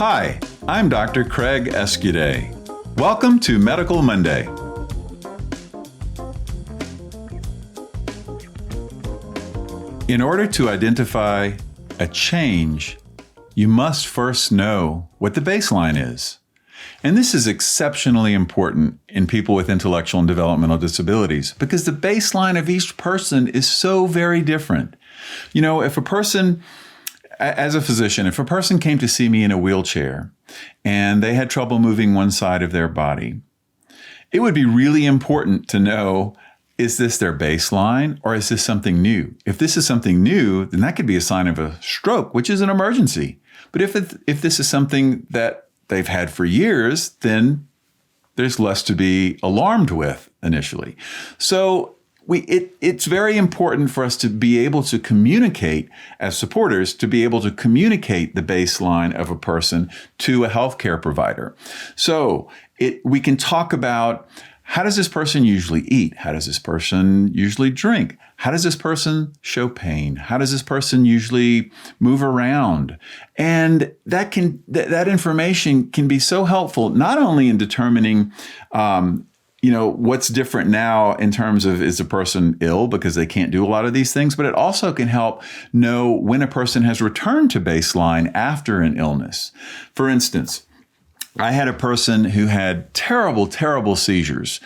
Hi, I'm Dr. Craig Escude. Welcome to Medical Monday. In order to identify a change, you must first know what the baseline is. And this is exceptionally important in people with intellectual and developmental disabilities because the baseline of each person is so very different. You know, if a person, as a physician, if a person came to see me in a wheelchair and they had trouble moving one side of their body, it would be really important to know, is this their baseline or is this something new? If this is something new, then that could be a sign of a stroke, which is an emergency. But if this is something that they've had for years, then there's less to be alarmed with initially. So it's very important for us to be able to communicate as supporters, to be able to communicate the baseline of a person to a healthcare provider. So we can talk about, how does this person usually eat? How does this person usually drink? How does this person show pain? How does this person usually move around? And that information can be so helpful, not only in determining, what's different now in terms of, is a person ill because they can't do a lot of these things, but it also can help know when a person has returned to baseline after an illness. For instance, I had a person who had terrible, terrible seizures,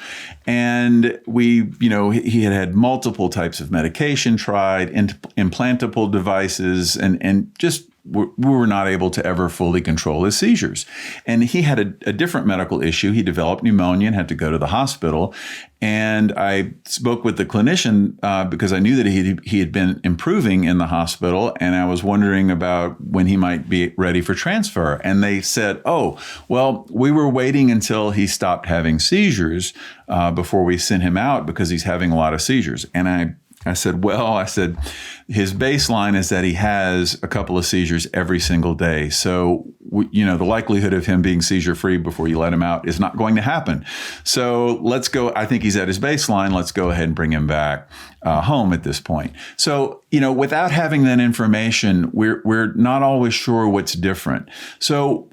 and he had multiple types of medication tried, implantable devices, and just we were not able to ever fully control his seizures. And he had a different medical issue. He developed pneumonia and had to go to the hospital. And I spoke with the clinician because I knew that he had been improving in the hospital, and I was wondering about when he might be ready for transfer. And they said, oh, well, we were waiting until he stopped having seizures before we sent him out because he's having a lot of seizures. And I said, his baseline is that he has a couple of seizures every single day. So, the likelihood of him being seizure-free before you let him out is not going to happen. So let's go. I think he's at his baseline. Let's go ahead and bring him back home at this point. So, without having that information, we're not always sure what's different. So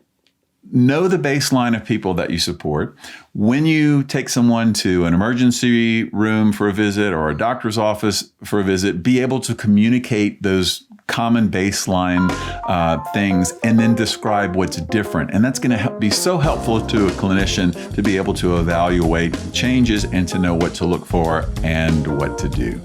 know the baseline of people that you support. When you take someone to an emergency room for a visit or a doctor's office for a visit, be able to communicate those common baseline things and then describe what's different. And that's going to be so helpful to a clinician to be able to evaluate changes and to know what to look for and what to do.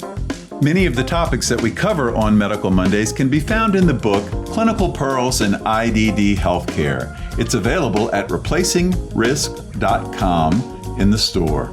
Many of the topics that we cover on Medical Mondays can be found in the book Clinical Pearls in IDD Healthcare. It's available at replacingrisk.com in the store.